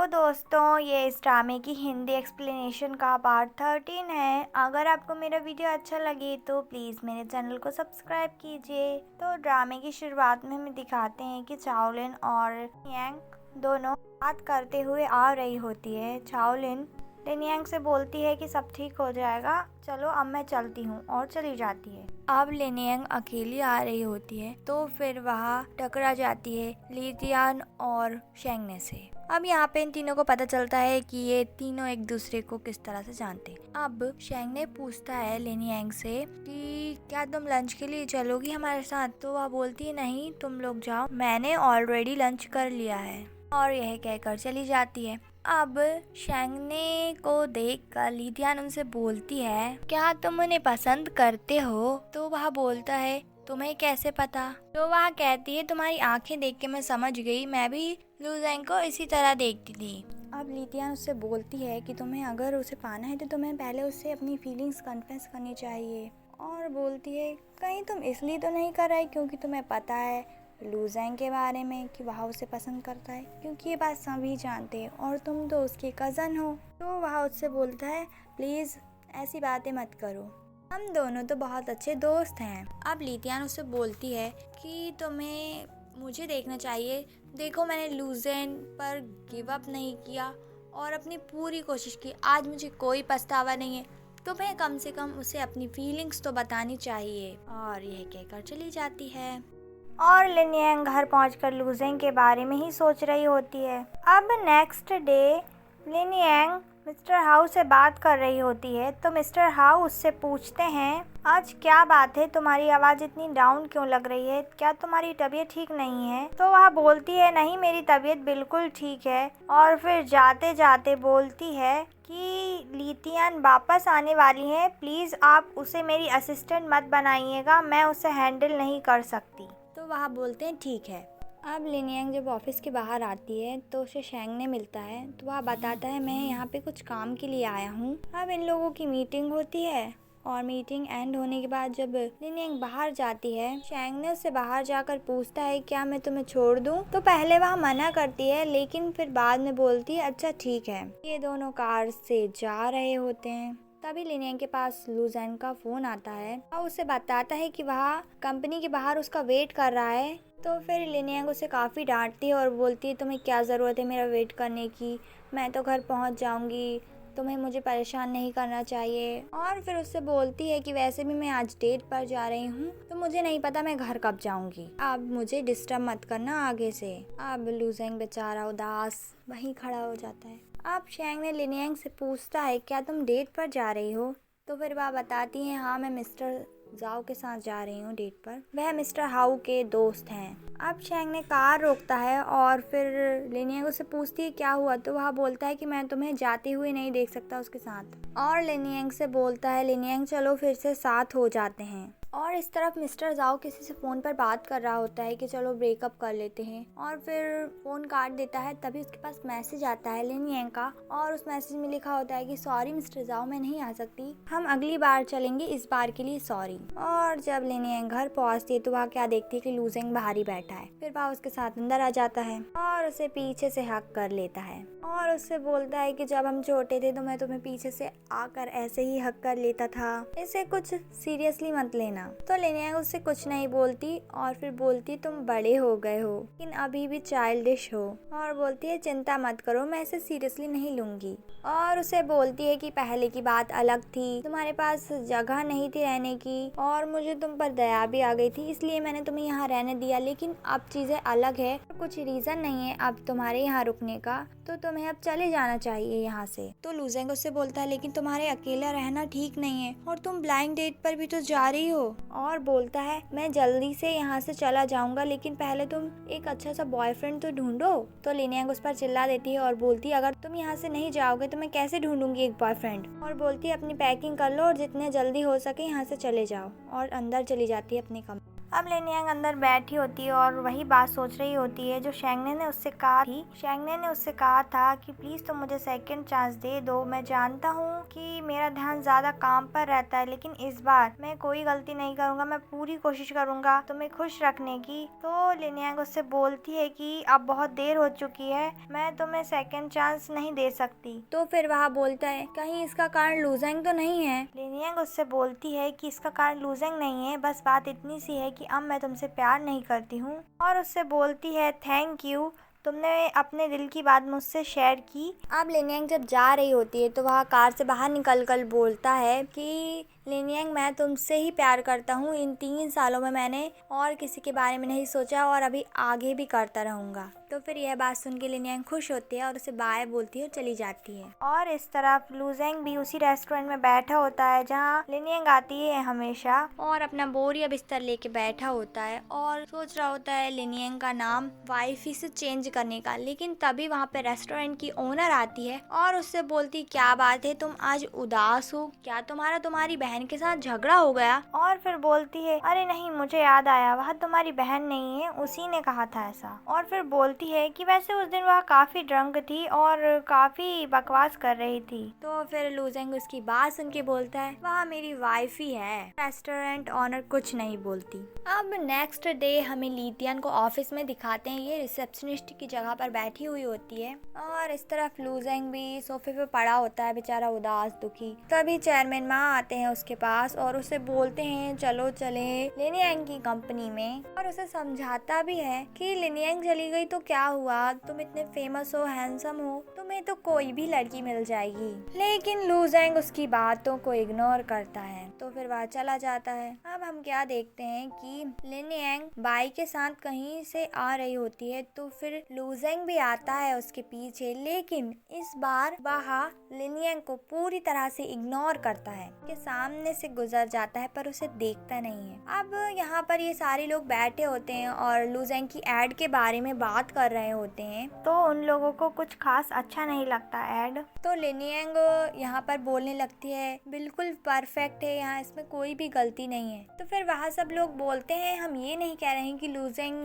दोस्तों, ये इस ड्रामे की हिंदी एक्सप्लेनेशन का पार्ट 13 है। अगर आपको मेरा वीडियो अच्छा लगे तो प्लीज़ मेरे चैनल को सब्सक्राइब कीजिए। तो ड्रामे की शुरुआत में हमें दिखाते हैं कि चाओलिन और यांग दोनों बात करते हुए आ रही होती है। चाओलिन लिनयांग से बोलती है कि सब ठीक हो जाएगा, चलो अब मैं चलती हूँ, और चली जाती है। अब लिनयांग अकेली आ रही होती है तो फिर वहाँ टकरा जाती है लीजियान और शेंगने से। अब यहाँ पे इन तीनों को पता चलता है कि ये तीनों एक दूसरे को किस तरह से जानते हैं। अब शेंगने पूछता है लिनयांग से कि क्या तुम लंच के लिए चलोगी हमारे साथ, तो वह बोलती है नहीं, तुम लोग जाओ, मैंने ऑलरेडी लंच कर लिया है, और यह कहकर चली जाती है। अब शेंगने को देखकर लीजियान उनसे बोलती है क्या तुम उन्हें पसंद करते हो, तो वह बोलता है तुम्हें कैसे पता, तो वह कहती है तुम्हारी आंखें देख के मैं समझ गई, मैं भी लूजेंग को इसी तरह देखती थी। अब लीजियान उससे बोलती है कि तुम्हें अगर उसे पाना है तो तुम्हें पहले उससे अपनी फीलिंग्स कन्फेस करनी चाहिए, और बोलती है कहीं तुम इसलिए तो नहीं कर रही क्योंकि तुम्हें पता है लूजेंग के बारे में कि वह उसे पसंद करता है, क्योंकि ये बात सभी जानते हैं और तुम तो उसके कज़न हो। तो वह उससे बोलता है प्लीज़ ऐसी बातें मत करो, हम दोनों तो बहुत अच्छे दोस्त हैं। अब लीजियान उससे बोलती है कि तुम्हें मुझे देखना चाहिए, देखो मैंने लूजेंग पर गिव अप नहीं किया और अपनी पूरी कोशिश की, आज मुझे कोई पछतावा नहीं है, तुम्हें कम से कम उसे अपनी फीलिंग्स तो बतानी चाहिए। और यह कहकर चली जाती है और लिनयांग घर पहुंचकर लूजेंग के बारे में ही सोच रही होती है। अब नेक्स्ट डे लिनयांग मिस्टर हाउ से बात कर रही होती है, तो मिस्टर हाउ उससे पूछते हैं आज क्या बात है, तुम्हारी आवाज़ इतनी डाउन क्यों लग रही है, क्या तुम्हारी तबीयत ठीक नहीं है, तो वह बोलती है नहीं मेरी तबीयत बिल्कुल ठीक है, और फिर जाते जाते बोलती है कि लीजियान वापस आने वाली है, प्लीज़ आप उसे मेरी असिस्टेंट मत बनाइएगा, मैं उसे हैंडल नहीं कर सकती। तो वह बोलते हैं ठीक है। अब लिनयांग जब ऑफिस के बाहर आती है तो उसे शेंगने मिलता है, तो वह बताता है मैं यहाँ पे कुछ काम के लिए आया हूँ। अब इन लोगों की मीटिंग होती है, और मीटिंग एंड होने के बाद जब लिनयांग बाहर जाती है, शेंगने उससे बाहर जाकर पूछता है क्या मैं तुम्हें छोड़ दूँ, तो पहले वह मना करती है लेकिन फिर बाद में बोलती है अच्छा ठीक है। ये दोनों कार से जा रहे होते हैं, तभी लिनयांग के पास लूजेंग का फोन आता है और उसे बताता है कि वह कंपनी के बाहर उसका वेट कर रहा है। तो फिर लिनयांग उसे काफ़ी डांटती है और बोलती है तुम्हें क्या ज़रूरत है मेरा वेट करने की, मैं तो घर पहुंच जाऊंगी, तुम्हें मुझे परेशान नहीं करना चाहिए। और फिर उससे बोलती है कि वैसे भी मैं आज डेट पर जा रही हूँ तो मुझे नहीं पता मैं घर कब जाऊंगी, अब मुझे डिस्टर्ब मत करना आगे से। अब लूजेंग बेचारा उदास वहीं खड़ा हो जाता है। अब शेंग ने लिनयांग से पूछता है क्या तुम डेट पर जा रही हो, तो फिर वह बताती हैं हाँ मैं मिस्टर जाओ के साथ जा रही हूँ डेट पर, वह मिस्टर हाउ के दोस्त हैं। अब शेंग ने कार रोकता है और फिर लिनयांग उससे पूछती है क्या हुआ, तो वह बोलता है कि मैं तुम्हें जाते हुए नहीं देख सकता उसके साथ, और लिनयांग से बोलता है लिनयांग चलो फिर से साथ हो जाते हैं। और इस तरफ मिस्टर जाओ किसी से फ़ोन पर बात कर रहा होता है कि चलो ब्रेकअप कर लेते हैं, और फिर फ़ोन काट देता है। तभी उसके पास मैसेज आता है लिनयांग का, और उस मैसेज में लिखा होता है कि सॉरी मिस्टर जाओ मैं नहीं आ सकती, हम अगली बार चलेंगे, इस बार के लिए सॉरी। और जब लिनयांग घर पहुंचती है तो वह क्या देखती है कि लूजेंग बाहर ही बैठा है। फिर वह उसके साथ अंदर आ जाता है और उसे पीछे से हक कर लेता है, और उससे बोलता है कि जब हम छोटे थे तो मैं तुम्हें पीछे से आकर ऐसे ही हक कर लेता था, इसे कुछ सीरियसली मत लेना। तो लिनयांग उससे कुछ नहीं बोलती, और फिर बोलती तुम बड़े हो गए हो लेकिन अभी भी चाइल्डिश हो, और बोलती है चिंता मत करो मैं इसे सीरियसली नहीं लूंगी। और उसे बोलती है कि पहले की बात अलग थी, तुम्हारे पास जगह नहीं थी रहने की, और मुझे तुम पर दया भी आ गई थी इसलिए मैंने तुम्हें यहाँ रहने दिया, लेकिन अब चीजें अलग है, कुछ रीजन नहीं है अब तुम्हारे यहाँ रुकने का, तो तुम्हें अब चले जाना चाहिए यहाँ से। तो लूजेंग उससे बोलता है लेकिन तुम्हारे अकेला रहना ठीक नहीं है, और तुम ब्लाइंड डेट पर भी तो जा रही हो, और बोलता है मैं जल्दी से यहाँ से चला जाऊंगा लेकिन पहले तुम एक अच्छा सा बॉयफ्रेंड तो ढूंढो। तो लिनयांग उस पर चिल्ला देती है और बोलती है अगर तुम यहाँ से नहीं जाओगे तो मैं कैसे ढूंढूंगी एक बॉयफ्रेंड, और बोलती है अपनी पैकिंग कर लो और जितने जल्दी हो सके यहाँ से चले जाओ, और अंदर चली जाती है अपने कमरे। अब लिनयांग अंदर बैठी होती है और वही बात सोच रही होती है जो शेंगने ने उससे कहा थी। शेंगने ने उससे कहा था कि प्लीज़ तुम मुझे सेकंड चांस दे दो, मैं जानता हूँ कि मेरा ध्यान ज़्यादा काम पर रहता है, लेकिन इस बार मैं कोई गलती नहीं करूँगा, मैं पूरी कोशिश करूँगा तुम्हें खुश रखने की। तो लिनयांग उससे बोलती है कि अब बहुत देर हो चुकी है, मैं तुम्हें सेकंड चांस नहीं दे सकती। तो फिर वह बोलता है कहीं इसका कारण लूजेंग तो नहीं है। लिनयांग उससे बोलती है कि इसका कारण लूजेंग नहीं है, बस बात इतनी सी है कि अब मैं तुमसे प्यार नहीं करती हूँ। और उससे बोलती है थैंक यू, तुमने अपने दिल की बात मुझसे शेयर की। अब लिनयांग जब जा रही होती है तो वह कार से बाहर निकल कर बोलता है कि लिनयांग मैं तुमसे ही प्यार करता हूँ, इन 3 सालों में मैंने और किसी के बारे में नहीं सोचा और अभी आगे भी करता रहूँगा। तो फिर यह बात सुन के लिनयांग खुश होती है और उसे बाय बोलती है और चली जाती है। और इस तरफ लूजेंग भी उसी रेस्टोरेंट में बैठा होता है जहाँ लिनयांग आती है हमेशा, और अपना बोरिया बिस्तर लेके बैठा होता है और सोच रहा होता है लिनयांग का नाम वाइफी से चेंज करने का। लेकिन तभी वहाँ पे रेस्टोरेंट की ओनर आती है और उससे बोलती क्या बात है, तुम आज उदास हो, क्या तुम्हारी बहन के साथ झगड़ा हो गया। और फिर बोलती है अरे नहीं, मुझे याद आया, वह तुम्हारी बहन नहीं है, उसी ने कहा था ऐसा। और फिर बोलती है कि वैसे उस दिन वह काफी ड्रंक थी और काफी बकवास कर रही थी। तो फिर लूजेंग उसकी बात सुन के बोलता है वह मेरी वाइफ ही है। रेस्टोरेंट ऑनर कुछ नहीं बोलती। अब नेक्स्ट डे हमें लीतियन को ऑफिस में दिखाते हैं, ये रिसेप्शनिस्ट की जगह पर बैठी हुई होती है और इस तरफ लूजेंग भी सोफे पे पड़ा होता है बेचारा उदास दुखी। तभी चेयरमैन माँ आते हैं उसके पास और उसे बोलते हैं चलो चले लिनयांग की कंपनी में, और उसे समझाता भी है कि लिनयांग चली गई तो क्या हुआ, तुम इतने फेमस हो, हैंडसम हो, तुम्हें तो कोई भी लड़की मिल जाएगी। लेकिन लूजेंग उसकी बातों को इग्नोर करता है तो फिर वह चला जाता है। अब हम क्या देखते हैं कि लिनयांग बाई के साथ कहीं से आ रही होती है तो फिर लूजेंग भी आता है उसके पीछे, लेकिन इस बार वह लिनयांग को पूरी तरह से इग्नोर करता है, के सामने से गुजर जाता है पर उसे देखता नहीं है। अब यहाँ पर ये सारे लोग बैठे होते हैं और लूजेंग की एड के बारे में बात कर रहे होते हैं, तो उन लोगों को कुछ खास अच्छा नहीं लगता एड। तो लिनयांग यहाँ पर बोलने लगती है बिल्कुल परफेक्ट है, यहाँ इसमें कोई भी गलती नहीं है। तो फिर वहाँ सब लोग बोलते हैं हम ये नहीं कह रहे हैं कि लूजेंग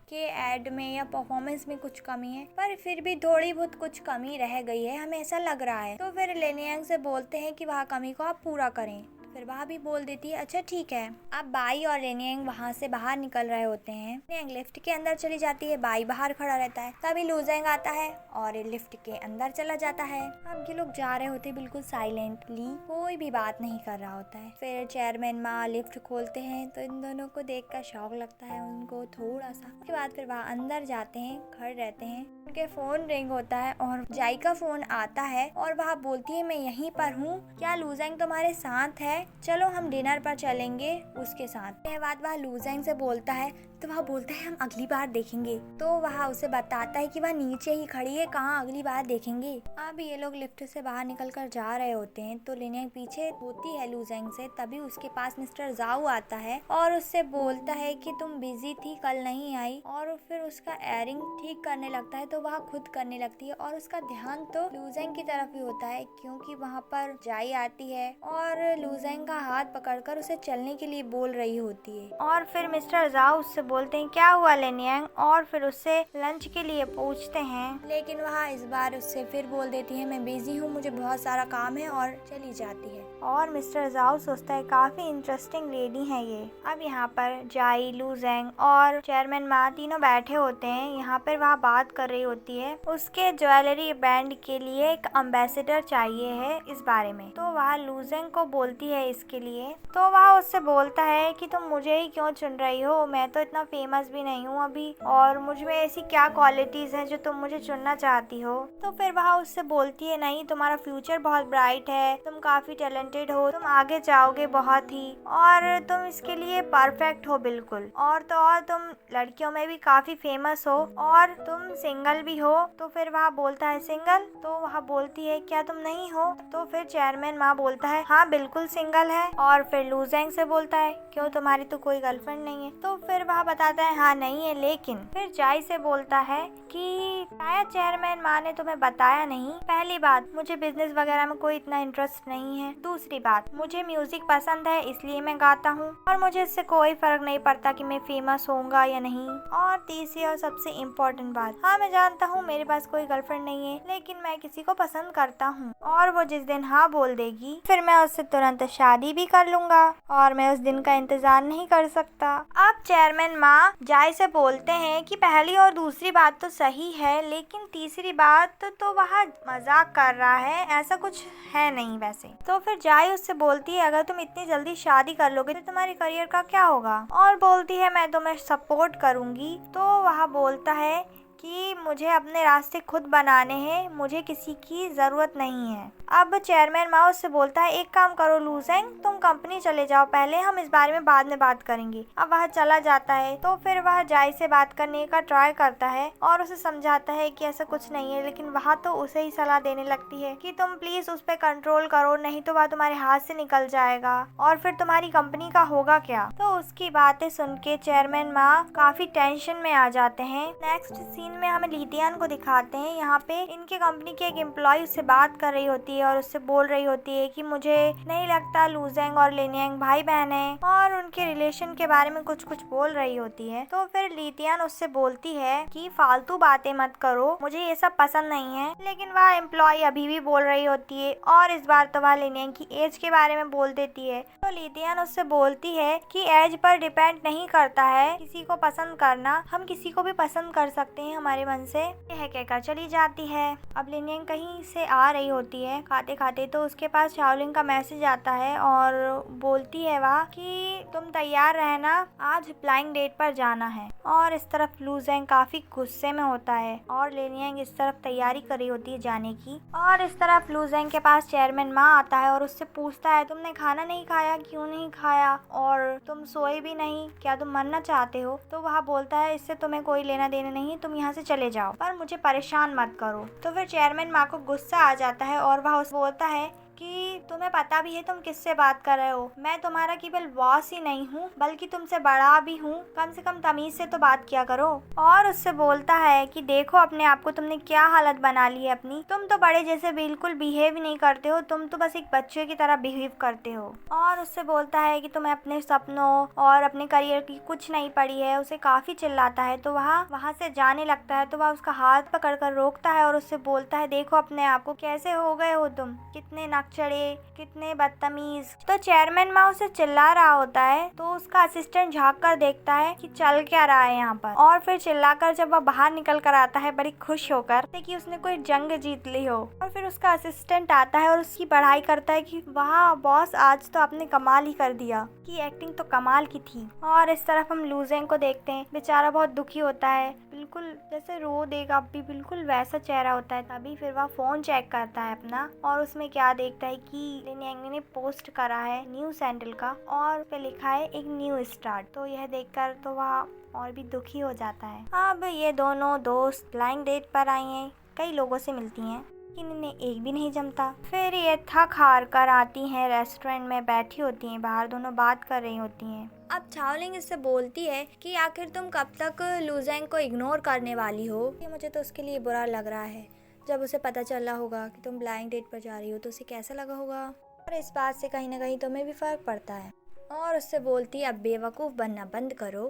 के एड में या परफॉर्मेंस में कुछ कमी है, पर फिर भी थोड़ी बहुत कुछ कमी रह गई है, हमें ऐसा लग रहा है। तो फिर लिनयांग से बोलते हैं कि वह कमी को आप पूरा करें। फिर वह भी बोल देती है अच्छा ठीक है। अब बाई और लिनयांग वहाँ से बाहर निकल रहे होते हैं। लिनयांग लिफ्ट के अंदर चली जाती है, बाई बाहर खड़ा रहता है। तभी लूजेंग आता है और लिफ्ट के अंदर चला जाता है। अब ये लोग जा रहे होते हैं बिल्कुल साइलेंटली, कोई भी बात नहीं कर रहा होता है। फिर चेयरमैन माँ लिफ्ट खोलते हैं तो इन दोनों को देखकर शौक लगता है उनको थोड़ा सा। उसके बाद फिर वहाँ अंदर जाते हैं, खड़े रहते हैं, उनके फोन रिंग होता है और जाई का फोन आता है और वह बोलती है मैं यहीं पर हूँ, क्या लूजेंग तुम्हारे साथ है, चलो हम डिनर पर चलेंगे उसके साथ। यह बात वह लूजेंग से बोलता है तो वह बोलता है हम अगली बार देखेंगे। तो वह उसे बताता है कि वह नीचे ही खड़ी है, कहाँ अगली बार देखेंगे। अब ये लोग लिफ्ट से बाहर निकल कर जा रहे होते हैं तो लिनयांग पीछे होती है लूजेंग से। तभी उसके पास मिस्टर जाओ आता है और उससे बोलता है कि तुम बिजी थी, कल नहीं आई, और फिर उसका एयरिंग ठीक करने लगता है तो वह खुद करने लगती है और उसका ध्यान तो लूजेंग की तरफ ही होता है क्योंकि वहाँ पर जाई आती है और लूजेंग का हाथ पकड़कर उसे चलने के लिए बोल रही होती है। और फिर मिस्टर जाओ उससे बोलते हैं क्या हुआ लिनयांग, और फिर उससे लंच के लिए पूछते हैं, लेकिन वह इस बार उससे फिर बोल देती है मैं बिजी हूँ, मुझे बहुत सारा काम है, और चली जाती है। और मिस्टर जाओ सोचता है काफी इंटरेस्टिंग लेडी है ये। अब यहाँ पर जाई, लूजेंग और चेयरमैन माँ तीनों बैठे होते हैं। यहाँ पर वह बात कर रही होती है उसके ज्वेलरी बैंड के लिए एक एम्बेसडर चाहिए है इस बारे में। तो वह लूजेंग को बोलती है इसके लिए, तो वह उससे बोलता है कि तुम मुझे ही क्यों चुन रही हो, मैं तो इतना फेमस भी नहीं हूँ अभी, और मुझ में ऐसी क्या क्वालिटीज हैं जो तुम मुझे चुनना चाहती हो। तो फिर वह उससे बोलती है नहीं, तुम्हारा फ्यूचर बहुत ब्राइट है, तुम काफी टैलेंटेड हो, तुम आगे जाओगे बहुत ही, और तुम इसके लिए परफेक्ट हो बिल्कुल, और तो और तुम लड़कियों में भी काफी फेमस हो, और तुम सिंगल भी हो। तो फिर वह बोलता है सिंगल, तो वह बोलती है क्या तुम नहीं हो। तो फिर चेयरमैन माँ बोलता है हाँ बिल्कुल सिंगल है। और फिर लूजेंग से बोलता है क्यों, तुम्हारी तो कोई गर्लफ्रेंड नहीं है। तो फिर वह बताता है हाँ नहीं है, लेकिन फिर जाई से बोलता है कि शायद चेयरमैन माँ ने तुम्हें बताया नहीं। पहली बात, मुझे बिजनेस वगैरह में कोई इतना इंटरेस्ट नहीं है। दूसरी बात, मुझे म्यूजिक पसंद है इसलिए मैं गाता हूँ और मुझे इससे कोई फर्क नहीं पड़ता कि मैं फेमस होऊंगा या नहीं। और तीसरी और सबसे इम्पोर्टेंट बात, हाँ मैं जानता हूँ मेरे पास कोई गर्लफ्रेंड नहीं है, लेकिन मैं किसी को पसंद करता हूँ और वो जिस दिन हाँ बोल देगी फिर मैं उससे तुरंत शादी भी कर लूंगा और मैं उस दिन का इंतजार नहीं कर सकता। अब चेयरमैन माँ जाय से बोलते हैं कि पहली और दूसरी बात तो सही है, लेकिन तीसरी बात तो वह मजाक कर रहा है, ऐसा कुछ है नहीं वैसे। तो फिर जाय उससे बोलती है अगर तुम इतनी जल्दी शादी कर लोगे तो तुम्हारे करियर का क्या होगा, और बोलती है मैं तुम्हें सपोर्ट करूंगी। तो वह बोलता है कि मुझे अपने रास्ते खुद बनाने हैं, मुझे किसी की ज़रूरत नहीं है। अब चेयरमैन माँ उससे बोलता है एक काम करो लूसेंग, तुम कंपनी चले जाओ पहले, हम इस बारे में बाद में बात करेंगे। अब वह चला जाता है। तो फिर वह जाय से बात करने का ट्राई करता है और उसे समझाता है कि ऐसा कुछ नहीं है, लेकिन वह तो उसे ही सलाह देने लगती है कि तुम प्लीज उस पर कंट्रोल करो, नहीं तो वह तुम्हारे हाथ से निकल जाएगा और फिर तुम्हारी कंपनी का होगा क्या। तो उसकी बातें सुन के चेयरमैन माँ काफी टेंशन में आ जाते हैं। नेक्स्ट सीन में हमें लीटियान को दिखाते हैं। यहाँ पे इनके कंपनी की एक एम्प्लॉय उससे बात कर रही होती है और उससे बोल रही होती है कि मुझे नहीं लगता लूजेंग और लेनियांग भाई बहन है, और उनके रिलेशन के बारे में कुछ कुछ बोल रही होती है। तो फिर लीटियान उससे बोलती है कि फालतू बातें मत करो, मुझे ये सब पसंद नहीं है, लेकिन वह एम्प्लॉय अभी भी बोल रही होती है और इस बार तो वह लेनियांग की एज के बारे में बोल देती है। तो लीटियान उससे बोलती है कि एज पर डिपेंड नहीं करता है किसी को पसंद करना, हम किसी को भी पसंद कर सकते हैं हमारे मन से। यह कहकर चली जाती है। अब लेनियांग कहीं से आ रही होती है खाते खाते, तो उसके पास शाओलिंग का मैसेज आता है और बोलती है वह कि तुम तैयार रहना, आज फ्लाइंग डेट पर जाना है। और इस तरफ लूजेंग काफी गुस्से में होता है और लेनियांग इस तरफ तैयारी कर रही होती है जाने की। और इस तरफ लूजेंग के पास चेयरमैन माँ आता है और उससे पूछता है तुमने खाना नहीं खाया, क्यों नहीं खाया, और तुम सोए भी नहीं, क्या तुम मरना चाहते हो। तो वह बोलता है इससे तुम्हें कोई लेना देना नहीं, तुम यहाँ से चले जाओ, पर मुझे परेशान मत करो। तो फिर चेयरमैन माँ को गुस्सा आ जाता है और वह उसे बोलता है कि तुम्हें पता भी है तुम किससे बात कर रहे हो, मैं तुम्हारा केवल बॉस ही नहीं हूँ बल्कि तुमसे बड़ा भी हूँ, कम से कम तमीज से तो बात किया करो। और उससे बोलता है कि देखो अपने आप को तुमने क्या हालत बना ली है अपनी, तुम तो बड़े जैसे बिल्कुल बिहेव नहीं करते हो, तुम तो बस एक बच्चे की तरह बिहेव करते हो। और उससे बोलता है कि तुम्हें अपने सपनों और अपने करियर की कुछ नहीं पड़ी है, उसे काफी चिल्लाता है। तो वह वहाँ से जाने लगता है। तो वह उसका हाथ पकड़ कर रोकता है और उससे बोलता है देखो अपने आप को, कैसे हो गए हो तुम, कितने चढ़े, कितने बदतमीज। तो चेयरमैन माँ उसे चिल्ला रहा होता है, तो उसका असिस्टेंट झांक कर देखता है कि चल क्या रहा है यहाँ पर, और फिर चिल्लाकर जब वह बाहर निकल कर आता है बड़ी खुश होकर कि उसने कोई जंग जीत ली हो। और फिर उसका असिस्टेंट आता है और उसकी बढ़ाई करता है कि वाह बॉस, आज तो आपने कमाल ही कर दिया, की एक्टिंग तो कमाल की थी। और इस तरफ हम लूजेंग को देखते हैं, बेचारा बहुत दुखी होता है, बिल्कुल जैसे रो देगा, अभी बिल्कुल वैसा चेहरा होता है। तभी फिर वह फोन चेक करता है अपना और उसमें क्या देखता है कि लेनियांग ने पोस्ट करा है न्यू सैंडल का और पे लिखा है एक न्यू स्टार्ट। तो यह देखकर तो वह और भी दुखी हो जाता है। अब ये दोनों दोस्त फ्लाइंग डेट पर आई हैं, कई लोगों से मिलती हैं, लेकिन इन्हें एक भी नहीं जमता। फिर ये थक हार कर आती हैं, रेस्टोरेंट में बैठी होती हैं, बाहर दोनों बात कर रही होती हैं। अब शाओलिंग इससे बोलती है कि आखिर तुम कब तक लूजेंग को इग्नोर करने वाली हो, कि मुझे तो उसके लिए बुरा लग रहा है। जब उसे पता चला होगा कि तुम ब्लाइंड डेट पर जा रही हो तो उसे कैसा लगा होगा, और इस बात से कहीं ना कहीं तुम्हें भी फर्क पड़ता है। और उससे बोलती है अब बेवकूफ़ बनना बंद करो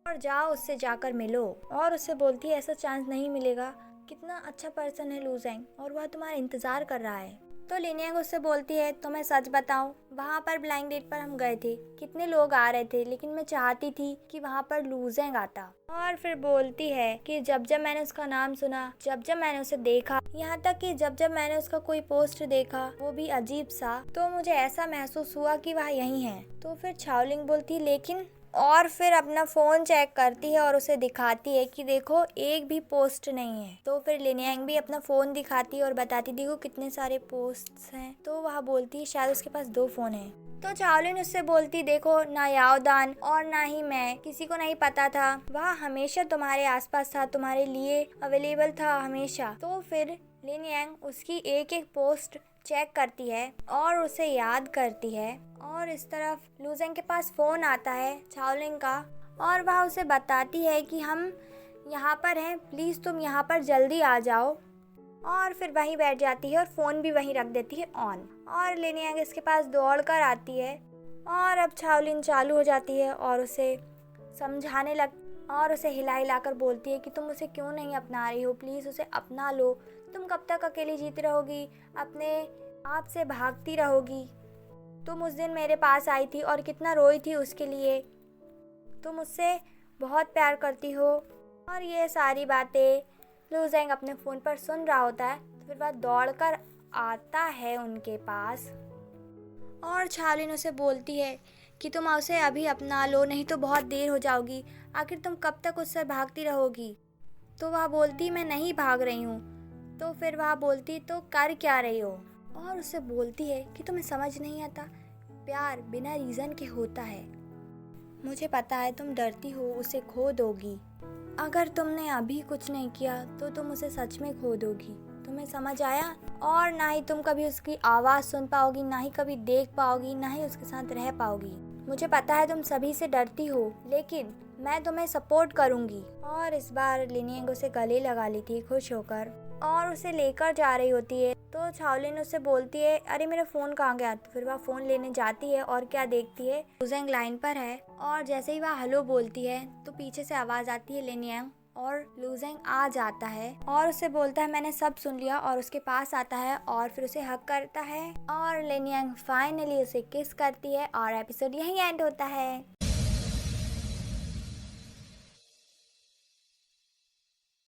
और जाओ उससे जाकर मिलो। और उससे बोलती है ऐसा चांस नहीं मिलेगा, कितना अच्छा पर्सन है लूजेंग और वह तुम्हारा इंतज़ार कर रहा है। तो लेनियांग उससे बोलती है तो मैं सच बताऊं, वहाँ पर ब्लाइंड डेट पर हम गए थे, कितने लोग आ रहे थे, लेकिन मैं चाहती थी कि वहाँ पर लूजेंग आता। और फिर बोलती है कि जब जब मैंने उसका नाम सुना, जब जब मैंने उसे देखा, यहाँ तक कि जब जब मैंने उसका कोई पोस्ट देखा वो भी अजीब सा, तो मुझे ऐसा महसूस हुआ कि वह यहीं है। तो फिर शाओलिंग बोलती लेकिन, और फिर अपना फ़ोन चेक करती है और उसे दिखाती है कि देखो एक भी पोस्ट नहीं है। तो फिर लेनियांग भी अपना फ़ोन दिखाती है और बताती देखो कितने सारे पोस्ट्स हैं। तो वह बोलती है शायद उसके पास 2 फ़ोन हैं। तो शाओलिन उससे बोलती देखो ना याओदान और ना ही मैं, किसी को नहीं पता था, वह हमेशा तुम्हारे आसपास था, तुम्हारे लिए अवेलेबल था हमेशा। तो फिर लेनियांग उसकी एक एक पोस्ट चेक करती है और उसे याद करती है। और इस तरफ लूजेंग के पास फ़ोन आता है शाओलिंग का और वह उसे बताती है कि हम यहाँ पर हैं, प्लीज़ तुम यहाँ पर जल्दी आ जाओ। और फिर वहीं बैठ जाती है और फ़ोन भी वहीं रख देती है ऑन। और लिनयांग इसके पास दौड़ कर आती है और अब शाओलिन चालू हो जाती है और उसे समझाने लग और उसे हिला हिला कर बोलती है कि तुम उसे क्यों नहीं अपना रही हो, प्लीज़ उसे अपना लो। तुम कब तक अकेली जीती रहोगी, अपने आप से भागती रहोगी। तुम उस दिन मेरे पास आई थी और कितना रोई थी उसके लिए। तुम उससे बहुत प्यार करती हो। और ये सारी बातें लू ज़ेंग अपने फ़ोन पर सुन रहा होता है। तो फिर वह दौड़ कर आता है उनके पास और शाओलिन उसे बोलती है कि तुम उसे अभी अपना लो, नहीं तो बहुत देर हो जाओगी। आखिर तुम कब तक उससे भागती रहोगी। तो वह बोलती मैं नहीं भाग रही हूँ। तो फिर वह बोलती तो कर क्या रही हो। और उससे बोलती है कि तुम्हें समझ नहीं आता, प्यार बिना रीज़न के होता है। मुझे पता है तुम डरती हो उसे खो दोगी। अगर तुमने अभी कुछ नहीं किया तो तुम उसे सच में खो दोगी। तुम्हें समझ आया। और ना ही तुम कभी उसकी आवाज़ सुन पाओगी, ना ही कभी देख पाओगी, ना ही उसके साथ रह पाओगी। मुझे पता है तुम सभी से डरती हो, लेकिन मैं तुम्हें सपोर्ट करूँगी। और इस बार लिनयांग उसे गले लगा लेती है खुश होकर और उसे लेकर जा रही होती है। तो शाओलिन उससे बोलती है अरे मेरा फ़ोन कहाँ गया। तो फिर वह फ़ोन लेने जाती है और क्या देखती है, लू ज़ेंग लाइन पर है। और जैसे ही वह हेलो बोलती है तो पीछे से आवाज़ आती है लिनयांग और लू ज़ेंग आ जाता है और उससे बोलता है मैंने सब सुन लिया। और उसके पास आता है और फिर उसे हग करता है और लिनयांग फाइनली उसे किस करती है और एपिसोड यहीं एंड होता है।